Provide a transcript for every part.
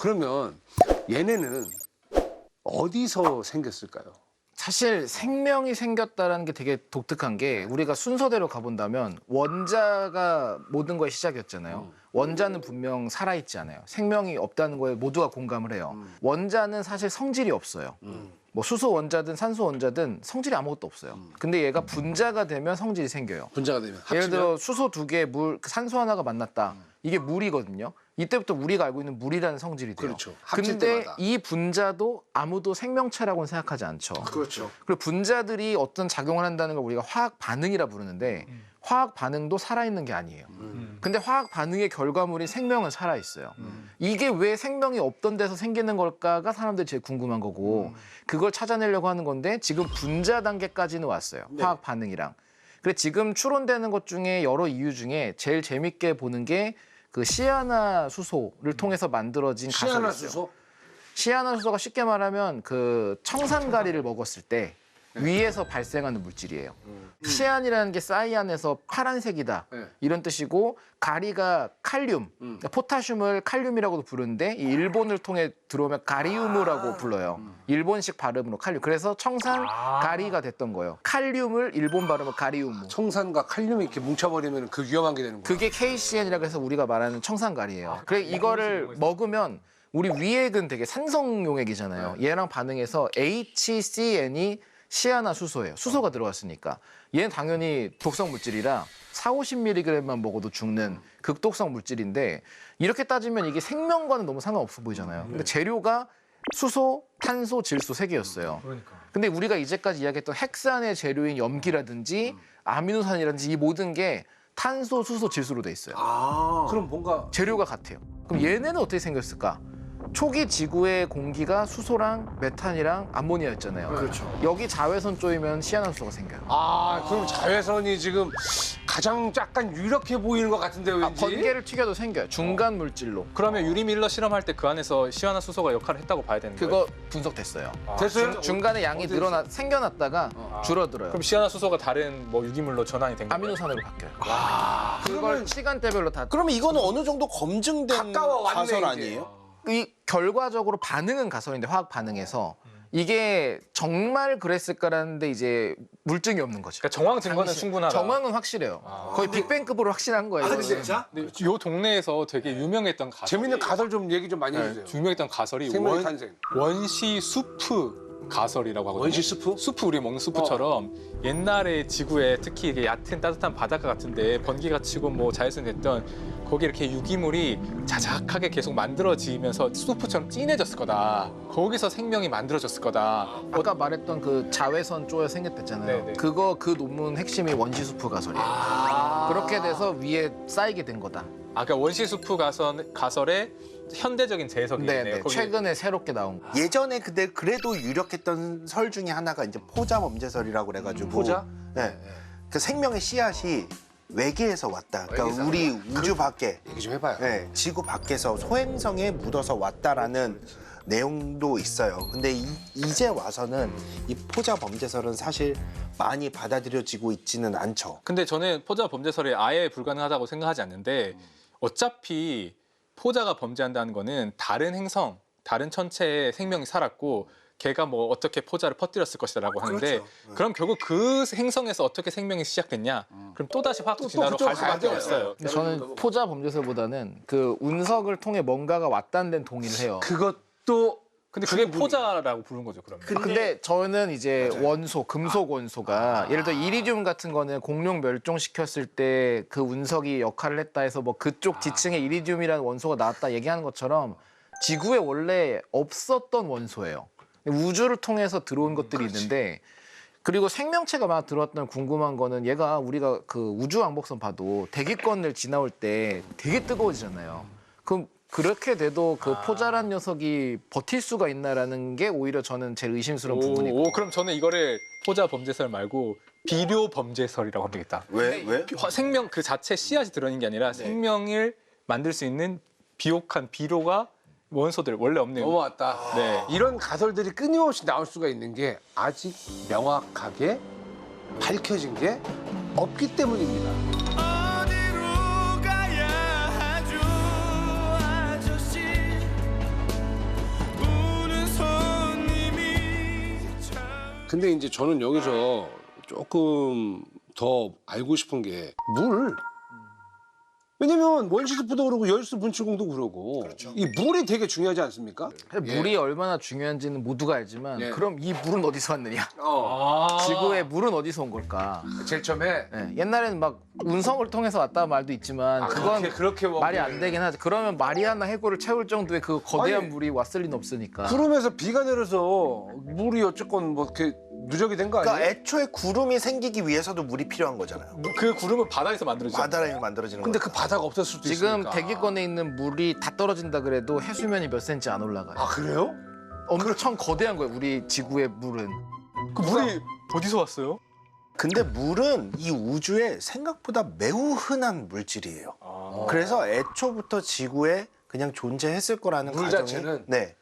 그러면 얘네는 어디서 생겼을까요? 사실 생명이 생겼다는 게 되게 독특한 게 우리가 순서대로 가본다면 원자가 모든 거의 시작이었잖아요. 원자는 분명 살아있지 않아요. 생명이 없다는 거에 모두가 공감을 해요. 원자는 사실 성질이 없어요. 뭐 수소 원자든 산소 원자든 성질이 아무것도 없어요. 근데 얘가 분자가 되면 성질이 생겨요. 분자가 되면 합치면? 예를 들어 수소 2개, 산소 하나가 만났다. 이게 물이거든요. 이때부터 우리가 알고 있는 물이라는 성질이 돼요. 그렇죠. 합칠 근데 때마다. 이 분자도 아무도 생명체라고는 생각하지 않죠. 그렇죠. 그리고 분자들이 어떤 작용을 한다는 걸 우리가 화학 반응이라 부르는데 화학 반응도 살아있는 게 아니에요. 근데 화학 반응의 결과물인 생명은 살아있어요. 이게 왜 생명이 없던 데서 생기는 걸까가 사람들이 제일 궁금한 거고 그걸 찾아내려고 하는 건데 지금 분자 단계까지는 왔어요. 화학 반응이랑. 그래 지금 추론되는 것 중에 여러 이유 중에 제일 재밌게 보는 게 그 시아나수소를 통해서 만들어진 가설이 있어요. 시아나수소? 시아나수소가 쉽게 말하면 그 청산가리를 먹었을 때 위에서 발생하는 물질이에요. 시안이라는 게 사이안에서 파란색이다 네. 이런 뜻이고 가리가 칼륨, 그러니까 포타슘을 칼륨이라고도 부르는데 이 일본을 통해 들어오면 가리우무라고 불러요. 일본식 발음으로 칼륨. 그래서 청산가리가 됐던 거예요. 칼륨을 일본 발음으로 가리우무. 청산과 칼륨이 이렇게 뭉쳐버리면 그 위험한 게 되는 거예요. 그게 KCN이라고 해서 우리가 말하는 청산가리예요. 그래 이거를 먹으면 우리 위액은 되게 산성 용액이잖아요. 얘랑 반응해서 HCN이 시아나수소예요. 수소가 들어갔으니까. 얘는 당연히 독성 물질이라 40-50mg만 먹어도 죽는 극독성 물질인데 이렇게 따지면 이게 생명과는 너무 상관없어 보이잖아요. 근데 재료가 수소, 탄소, 질소 3개였어요. 근데 우리가 이제까지 이야기했던 핵산의 재료인 염기라든지 아미노산이라든지 이 모든 게 탄소, 수소, 질소로 돼 있어요. 그럼 뭔가 재료가 같아요. 그럼 얘네는 어떻게 생겼을까? 초기 지구의 공기가 수소랑 메탄이랑 암모니아였잖아요. 그렇죠. 여기 자외선 쪼이면 시아나수소가 생겨요. 그럼 자외선이 지금 가장 약간 유력해 보이는 것 같은데요, 왠지? 번개를 튀겨도 생겨요. 중간 물질로. 그러면 유리 밀러 실험할 때 그 안에서 시아나수소가 역할을 했다고 봐야 되는 거예요? 그거 분석됐어요. 됐어요? 중간에 양이 생겨났다가 줄어들어요. 그럼 시아나수소가 다른 뭐 유기물로 전환이 된 거예요? 아미노산으로 바뀌어요. 그걸 시간대별로 다. 그러면 이거는 어느 정도 검증된 가까워 왔네, 가설 이제. 아니에요? 이 결과적으로 반응은 가설인데 화학 반응에서 이게 정말 그랬을까라는데 이제 물증이 없는 거죠. 그러니까 정황 증거는 충분하다. 정황은 확실해요. 거의 빅뱅급으로 확실한 거예요. 근데 요 동네에서 되게 유명했던 가설. 재밌는 가설 좀 얘기 좀 많이 해주세요. 유명했던 가설이 생명의 탄생. 원시 수프 가설이라고 하거든요. 원시 수프? 수프 우리 먹는 수프처럼 옛날에 지구에 특히 이게 얕은 따뜻한 바닷가 같은데 번개가 치고 뭐 자외선이 됐던 거기 이렇게 유기물이 자작하게 계속 만들어지면서 수프처럼 진해졌을 거다. 거기서 생명이 만들어졌을 거다. 아까 말했던 그 자외선 쪼여 생겼댔잖아요. 네네. 그 논문 핵심이 원시수프 가설이에요. 그렇게 돼서 위에 쌓이게 된 거다. 아까 원시 수프 가설의 현대적인 재해석이네요. 네네. 거기 최근에 새롭게 나온 거. 예전에 근데 그래도 유력했던 설 중에 하나가 이제 포자 범죄설이라고 그래가지고 포자? 네. 그 생명의 씨앗이 외계에서 왔다. 그러니까 외계에서 우리 우주 밖에, 얘기 좀 해봐요. 네, 지구 밖에서 소행성에 묻어서 왔다라는 내용도 있어요. 근데 이제 와서는 이 포자 범죄설은 사실 많이 받아들여지고 있지는 않죠. 근데 저는 포자 범죄설이 아예 불가능하다고 생각하지 않는데 어차피 포자가 범죄한다는 거는 다른 행성, 다른 천체에 생명이 살았고 걔가 뭐 어떻게 포자를 퍼뜨렸을 것이라고 하는데 그렇죠. 그럼 결국 그 행성에서 어떻게 생명이 시작됐냐? 그럼 또다시 화학적 진화로 그쪽으로 갈 수밖에 가야 돼요. 없어요. 저는 포자 범죄설보다는 그 운석을 통해 뭔가가 왔다는 데는 동의를 해요. 그것도 근데 그게 포자라고 부르는 거죠, 그러면. 근데 저는 이제 원소, 금속 원소가 예를 들어 이리듐 같은 거는 공룡 멸종시켰을 때 그 운석이 역할을 했다 해서 뭐 그쪽 지층에 이리듐이라는 원소가 나왔다 얘기하는 것처럼 지구에 원래 없었던 원소예요. 우주를 통해서 들어온 것들이 있는데 그리고 생명체가 막 들어왔다는 궁금한 거는 얘가 우리가 그 우주 왕복선 봐도 대기권을 지나올 때 되게 뜨거워지잖아요. 그럼 그렇게 돼도 그 포자란 녀석이 버틸 수가 있나라는 게 오히려 저는 제일 의심스러운 부분이고. 그럼 저는 이거를 포자 범죄설 말고 비료 범죄설이라고 하면 되겠다. 왜? 생명 그 자체 씨앗이 들어있는 게 아니라 생명을 만들 수 있는 비옥한 비료가 원소들 원래 없는. 넘어왔다. 네. 이런 가설들이 끊임없이 나올 수가 있는 게 아직 명확하게 밝혀진 게 없기 때문입니다. 어디로 가야 하죠 아저씨 근데 이제 저는 여기서 조금 더 알고 싶은 게 물. 왜냐면 원시습부도 그러고 열수 분출공도 그러고 이 물이 되게 중요하지 않습니까? 물이 얼마나 중요한지는 모두가 알지만 예. 그럼 이 물은 어디서 왔느냐? 어. 지구의 물은 어디서 온 걸까? 제일 처음에 예, 옛날에는 막 운성을 통해서 왔다 말도 있지만 그건 그렇게 뭐 말이 안 되긴 하죠. 그러면 마리아나 해구를 채울 정도의 그 거대한 아니, 물이 왔을 리는 없으니까. 구름에서 비가 내려서 물이 어쨌건 뭐 이렇게 누적이 된 거 아니에요? 그러니까 애초에 구름이 생기기 위해서도 물이 필요한 거잖아요. 그 구름은 바다에서 만들어지죠. 바다라면 만들어지는 근데 거예요. 그 바다가 없었을 수도 지금 있으니까. 대기권에 있는 물이 다 떨어진다 그래도 해수면이 몇 센치 안 올라가요. 아 그래요? 엄청 거대한 거예요. 우리 지구의 물은. 그 물이 어디서 왔어요? 근데 물은 이 우주에 생각보다 매우 흔한 물질이에요. 그래서 애초부터 지구에 그냥 존재했을 거라는 물 가정이 자체는? 네.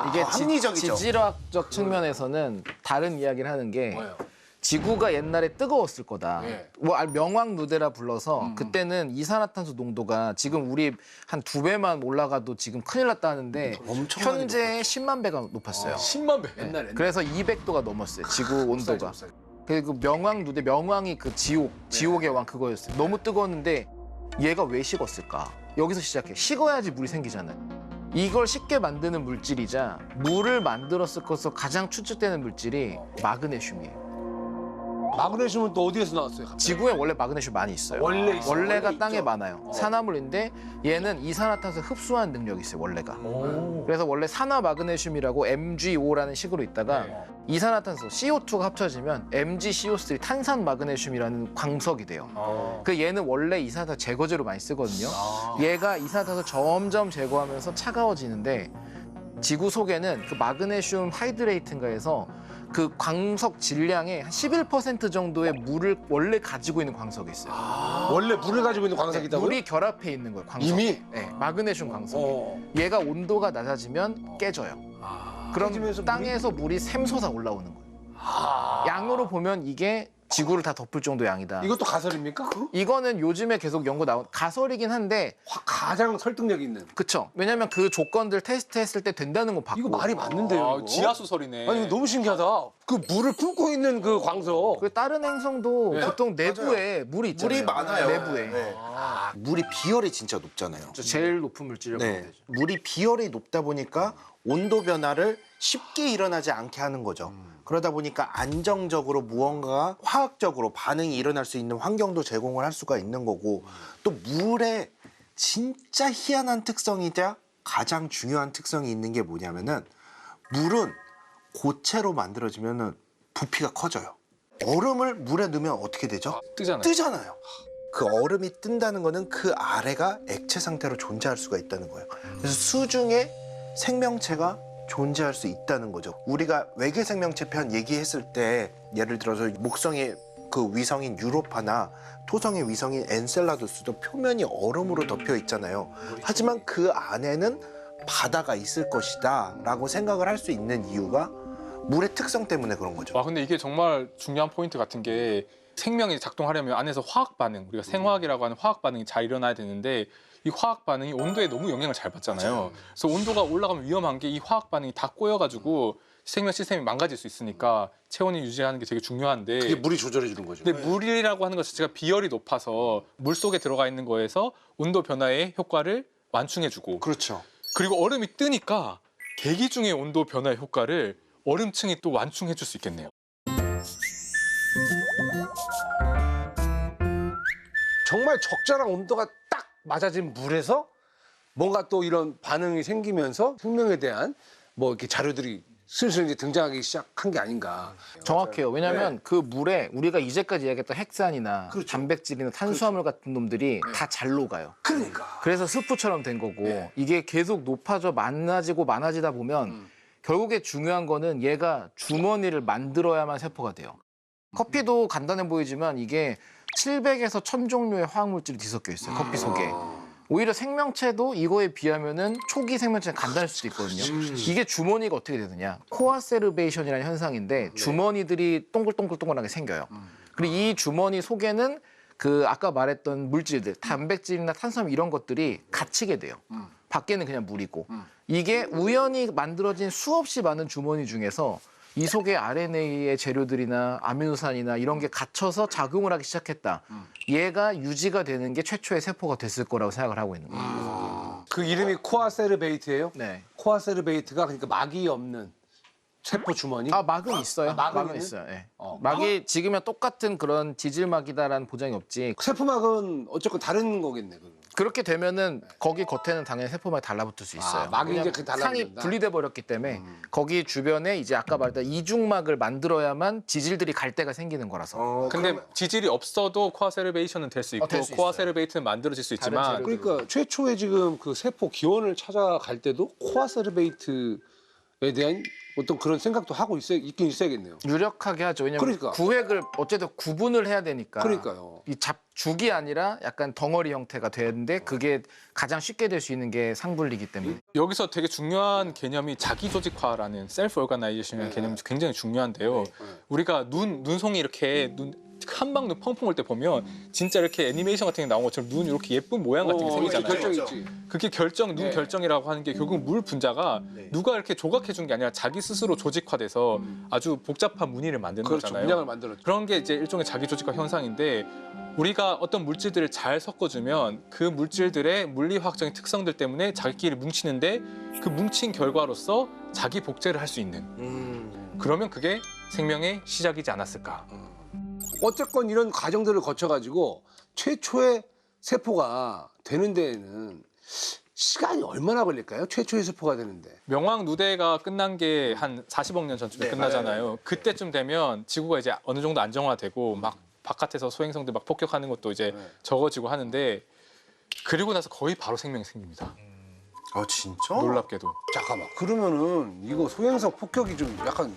이게 합리적이죠. 지질학적 측면에서는 다른 이야기를 하는 게 뭐예요? 지구가 옛날에 뜨거웠을 거다. 예. 뭐 명왕누대라 불러서 그때는 이산화탄소 농도가 지금 우리 한 2배만 올라가도 지금 큰일 났다는데 엄청 많이 현재 10만 배가 높았어요. 10만 배. 옛날에. 그래서 200도가 넘었어요. 지구 온도가. 그리고 명왕누대, 명왕이 그 지옥의 왕 그거였어요. 너무 뜨거웠는데 얘가 왜 식었을까? 여기서 시작해. 식어야지 물이 생기잖아요. 이걸 쉽게 만드는 물질이자 물을 만들었을 것으로 가장 추측되는 물질이 마그네슘이에요. 마그네슘은 또 어디에서 나왔어요? 갑자기? 지구에 원래 마그네슘 많이 있어요. 원래 있어요. 원래가 원래 땅에 있죠. 많아요. 산화물인데 얘는 이산화탄소 흡수하는 능력이 있어요. 원래가. 그래서 원래 산화 마그네슘이라고 MgO라는 식으로 있다가 이산화탄소 CO2가 합쳐지면 MgCO3 탄산 마그네슘이라는 광석이 돼요. 그 얘는 원래 이산화탄소 제거제로 많이 쓰거든요. 얘가 이산화탄소 점점 제거하면서 차가워지는데 지구 속에는 그 마그네슘 하이드레이트인가 해서 그 광석 질량의 한 11% 정도의 물을 원래 가지고 있는 광석이 있어요. 원래 물을 가지고 있는 광석이다고요? 물이 결합해 있는 거예요. 광석. 이미? 네, 마그네슘 광석. 어. 얘가 온도가 낮아지면 깨져요. 그럼 깨지면서 땅에서 물이 샘솟아 올라오는 거예요. 아. 양으로 보면 이게 지구를 다 덮을 정도 양이다. 이것도 가설입니까? 이거는 요즘에 계속 연구 나온 가설이긴 한데 가장 설득력 있는. 그쵸. 왜냐면 그 조건들 테스트했을 때 된다는 거 봤고. 이거 말이 맞는데요. 아, 이거? 지하수설이네. 아니 이거 너무 신기하다. 그 물을 품고 있는 그 광석. 그 다른 행성도 네. 보통 내부에 물이 있잖아요. 물이 많아요. 내부에. 네. 물이 비열이 진짜 높잖아요. 제일 높은 물질이라고 네. 보면 되죠. 물이 비열이 높다 보니까 온도 변화를 쉽게 일어나지 않게 하는 거죠. 그러다 보니까 안정적으로 무언가가 화학적으로 반응이 일어날 수 있는 환경도 제공을 할 수가 있는 거고 또 물의 진짜 희한한 특성이자 가장 중요한 특성이 있는 게 뭐냐면은 물은 고체로 만들어지면은 부피가 커져요. 얼음을 물에 넣으면 어떻게 되죠? 뜨잖아요. 뜨잖아요. 그 얼음이 뜬다는 거는 그 아래가 액체 상태로 존재할 수가 있다는 거예요. 그래서 수중에 생명체가 존재할 수 있다는 거죠. 우리가 외계 생명체 편 얘기했을 때 예를 들어서 목성의 그 위성인 유로파나 토성의 위성인 엔셀라두스도 표면이 얼음으로 덮여 있잖아요. 하지만 그 안에는 바다가 있을 것이다 라고 생각을 할 수 있는 이유가 물의 특성 때문에 그런 거죠. 와, 근데 이게 정말 중요한 포인트 같은 게 생명이 작동하려면 안에서 화학 반응, 우리가 생화학이라고 하는 화학 반응이 잘 일어나야 되는데 이 화학 반응이 온도에 너무 영향을 잘 받잖아요. 그래서 온도가 올라가면 위험한 게 이 화학 반응이 다 꼬여가지고 생명 시스템이 망가질 수 있으니까 체온이 유지하는 게 되게 중요한데 그게 물이 조절해 주는 거죠. 근데 물이라고 하는 것 자체가 비열이 높아서 물 속에 들어가 있는 거에서 온도 변화의 효과를 완충해주고 그렇죠. 그리고 얼음이 뜨니까 대기 중의 온도 변화의 효과를 얼음층이 또 완충해줄 수 있겠네요. 정말 적절한 온도가 딱 맞아진 물에서 뭔가 또 이런 반응이 생기면서 생명에 대한 뭐 이렇게 자료들이 슬슬 이제 등장하기 시작한 게 아닌가. 정확해요. 왜냐하면 그 물에 우리가 이제까지 이야기했던 핵산이나 그렇죠. 단백질이나 탄수화물 같은 놈들이 다 잘 녹아요. 그러니까. 그래서 스프처럼 된 거고 이게 계속 높아져 많아지고 많아지다 보면 결국에 중요한 거는 얘가 주머니를 만들어야만 세포가 돼요. 커피도 간단해 보이지만 이게 700에서 1000 종류의 화학물질이 뒤섞여 있어요. 커피 속에. 오히려 생명체도 이거에 비하면은 초기 생명체는 간단할 수도 있거든요. 이게 주머니가 어떻게 되느냐. 코아세르베이션이라는 현상인데 주머니들이 동글동글동글하게 생겨요. 그리고 이 주머니 속에는 그 아까 말했던 물질들, 단백질이나 탄수화물 이런 것들이 갇히게 돼요. 밖에는 그냥 물이고. 이게 우연히 만들어진 수없이 많은 주머니 중에서 이 속에 RNA의 재료들이나 아미노산이나 이런 게 갇혀서 작용을 하기 시작했다. 얘가 유지가 되는 게 최초의 세포가 됐을 거라고 생각을 하고 있는 거예요. 그 이름이 코아세르베이트예요? 네. 코아세르베이트가 그러니까 막이 없는 세포 주머니? 아, 막은 있어요. 막은 막은 있는? 있어요. 예. 어. 막이 지금이랑 똑같은 그런 지질막이다라는 보장이 없지. 세포막은 어쨌건 다른 거겠네. 그건. 그렇게 되면은 거기 겉에는 당연히 세포막이 달라붙을 수 있어요. 막이 이제 왜냐면 그 상이 달라붙는다. 분리돼 버렸기 때문에 거기 주변에 이제 아까 말했던 이중막을 만들어야만 지질들이 갈 데가 생기는 거라서. 근데 지질이 없어도 코아세르베이션은 될 수 있고 될 수 있어요. 코아세르베이트는 만들어질 수 다른 있지만 재료들. 그러니까 최초에 지금 그 세포 기원을 찾아갈 때도 코아세르베이트에 대한 어떤 그런 생각도 하고 있긴 있어야겠네요. 유력하게 하죠. 왜냐면 그러니까. 구획을 어쨌든 구분을 해야 되니까. 그러니까요. 이 죽이 아니라 약간 덩어리 형태가 되는데 그게 가장 쉽게 될 수 있는 게 상분리기 때문에. 여기서 되게 중요한 개념이 자기조직화라는 셀프 오가나이제이션이라는 개념이 굉장히 중요한데요. 우리가 눈송이 이렇게 한방 눈 펑펑 올 때 보면 진짜 이렇게 애니메이션 같은 게 나온 것처럼 눈 이렇게 예쁜 모양 같은 게 이렇게 생기잖아요. 결정 있지. 그게 눈 결정이라고 하는 게 결국 물 분자가 누가 이렇게 조각해 준 게 아니라 자기 스스로 조직화돼서 아주 복잡한 무늬를 만드는 그렇죠. 거잖아요. 문양을 만들었죠. 그런 게 이제 일종의 자기 조직화 현상인데 우리가 어떤 물질들을 잘 섞어주면 그 물질들의 물리화학적인 특성들 때문에 자기끼리 뭉치는데 그 뭉친 결과로서 자기 복제를 할 수 있는 그러면 그게 생명의 시작이지 않았을까. 어쨌건 이런 과정들을 거쳐가지고 최초의 세포가 되는 데에는 시간이 얼마나 걸릴까요? 최초의 세포가 되는데. 명왕 누대가 끝난 게 한 40억 년 전쯤에 끝나잖아요. 그때쯤 되면 지구가 이제 어느 정도 안정화되고 막 바깥에서 소행성들 막 폭격하는 것도 이제 적어지고 하는데 그리고 나서 거의 바로 생명이 생깁니다. 아 진짜? 놀랍게도. 잠깐만. 그러면은 이거 소행성 폭격이 좀 약간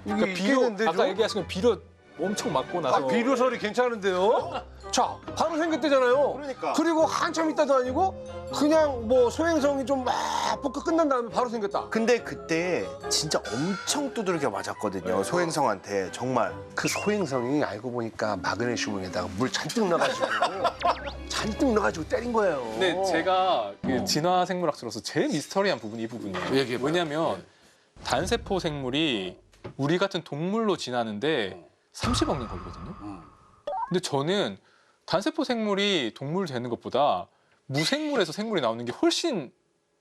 이게 그러니까 비료 있겠는데, 아까 좀? 얘기하신 거 비료 엄청 맞고 나서 비료설이 괜찮은데요? 자, 바로 생겼대잖아요. 그러니까. 그리고 한참 있다도 아니고 그냥 뭐 소행성이 좀 막 폭격 끝난 다음에 바로 생겼다. 근데 그때 진짜 엄청 두들겨 맞았거든요. 소행성한테 정말. 그 소행성이 알고 보니까 마그네슘에다가 물 잔뜩 넣어가지고 때린 거예요. 근데 제가 그 진화 생물학자로서 제일 미스터리한 부분이 이 부분이에요. 얘기해봐요. 왜냐하면 단세포 생물이 우리 같은 동물로 진화하는데 30억 년 걸리거든요. 근데 저는 단세포 생물이 동물 되는 것보다 무생물에서 생물이 나오는 게 훨씬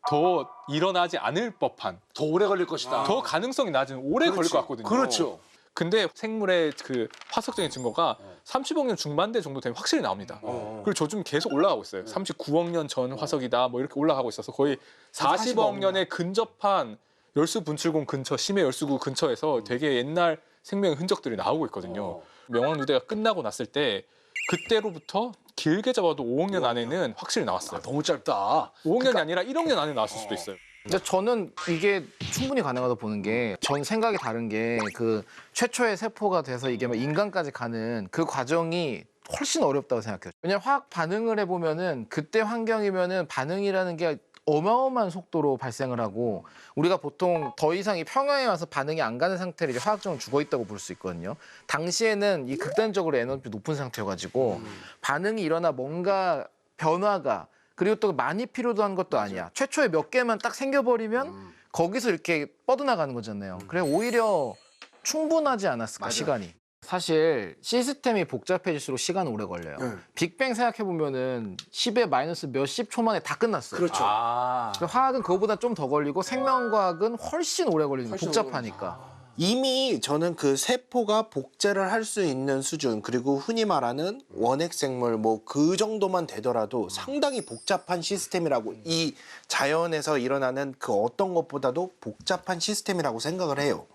더 일어나지 않을 법한 더 오래 걸릴 것이다. 더 가능성이 낮은 오래 걸릴 것 같거든요. 그렇죠. 근데 생물의 그 화석적인 증거가 30억 년 중반대 정도 되면 확실히 나옵니다. 그리고 요즘 계속 올라가고 있어요. 39억 년 전 화석이다 뭐 이렇게 올라가고 있어서 거의 40억 년에 근접한 열수 분출공 근처, 심해 열수구 근처에서 되게 옛날 생명의 흔적들이 나오고 있거든요. 명왕 누대가 끝나고 났을 때 그때로부터 길게 잡아도 5억 년 안에는 확실히 나왔어요. 너무 짧다. 5억 년이 아니라 1억 년 안에 나왔을 수도 있어요. 근데 저는 이게 충분히 가능하다고 보는 게 전 생각이 다른 게 그 최초의 세포가 돼서 이게 막 인간까지 가는 그 과정이 훨씬 어렵다고 생각해요. 왜냐면 화학 반응을 해보면은 그때 환경이면은 반응이라는 게 어마어마한 속도로 발생을 하고 우리가 보통 더 이상 이 평야에 와서 반응이 안 가는 상태를 이제 화학적으로 죽어 있다고 볼 수 있거든요. 당시에는 이 극단적으로 에너지 높은 상태여가지고 반응이 일어나 뭔가 변화가 그리고 또 많이 필요도 한 것도 아니야. 최초에 몇 개만 딱 생겨버리면 거기서 이렇게 뻗어나가는 거잖아요. 그래 오히려 충분하지 않았을까 시간이. 사실 시스템이 복잡해질수록 시간은 오래 걸려요. 빅뱅 생각해보면은 10의 마이너스 몇십 초 만에 다 끝났어요. 그렇죠. 화학은 그거보다 좀 더 걸리고 생명과학은 훨씬 오래 걸리는 거예요. 복잡하니까. 이미 저는 그 세포가 복제를 할 수 있는 수준 그리고 흔히 말하는 원핵 생물 뭐 그 정도만 되더라도 상당히 복잡한 시스템이라고 이 자연에서 일어나는 그 어떤 것보다도 복잡한 시스템이라고 생각을 해요.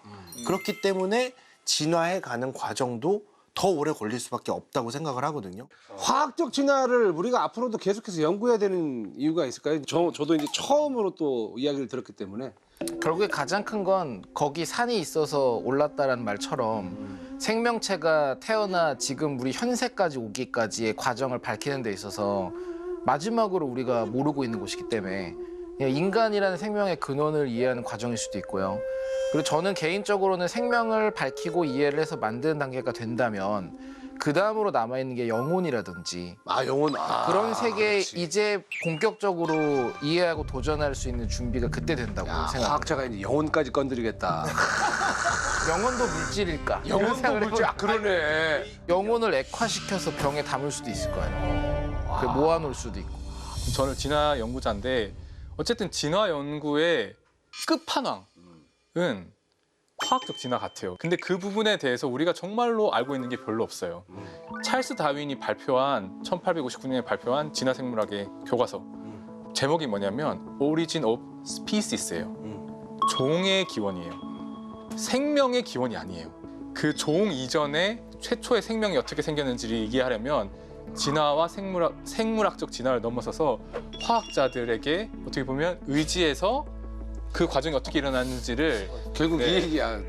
그렇기 때문에 진화해 가는 과정도 더 오래 걸릴 수밖에 없다고 생각을 하거든요. 화학적 진화를 우리가 앞으로도 계속해서 연구해야 되는 이유가 있을까요? 저도 이제 처음으로 또 이야기를 들었기 때문에. 결국에 가장 큰 건 거기 산이 있어서 올랐다라는 말처럼 생명체가 태어나 지금 우리 현세까지 오기까지의 과정을 밝히는 데 있어서 마지막으로 우리가 모르고 있는 곳이기 때문에 그냥 인간이라는 생명의 근원을 이해하는 과정일 수도 있고요. 그리고 저는 개인적으로는 생명을 밝히고 이해를 해서 만드는 단계가 된다면 그 다음으로 남아 있는 게 영혼이라든지 아 영혼 그런 세계에 그렇지. 이제 본격적으로 이해하고 도전할 수 있는 준비가 그때 된다고 야, 생각합니다. 과학자가 이제 영혼까지 건드리겠다. 영혼도 물질일까? 이런 영혼도 생각을 물질 해보니까 그러네. 영혼을 액화시켜서 병에 담을 수도 있을 거 아니에요. 그 모아놓을 수도 있고. 저는 진화 연구자인데 어쨌든 진화 연구의 끝판왕은 화학적 진화 같아요. 근데 그 부분에 대해서 우리가 정말로 알고 있는 게 별로 없어요. 찰스 다윈이 발표한 1859년에 발표한 진화 생물학의 교과서 제목이 뭐냐면 Origin of Species예요. 종의 기원이에요. 생명의 기원이 아니에요. 그 종 이전에 최초의 생명이 어떻게 생겼는지를 얘기하려면 진화와 생물학적 진화를 넘어서서 화학자들에게 어떻게 보면 의지해서 그 과정이 어떻게 일어났는지를 결국 네. 이 얘기야.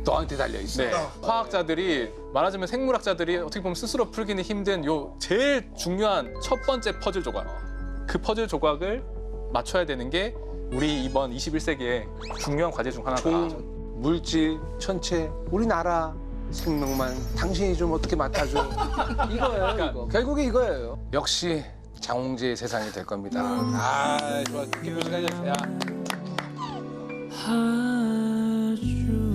너한테 달려 있어. 네, 화학자들이 말하자면 생물학자들이 어떻게 보면 스스로 풀기는 힘든 요 제일 중요한 첫 번째 퍼즐 조각. 그 퍼즐 조각을 맞춰야 되는 게 우리 이번 21세기의 중요한 과제 중 하나다. 종, 물질, 천체, 우리나라 생명만 당신이 좀 어떻게 맡아줘. 이거예요, 이거. 결국에 이거예요. 역시 장홍재의 세상이 될 겁니다. 아, 좋아. 기쁜 시간이었어요. 아주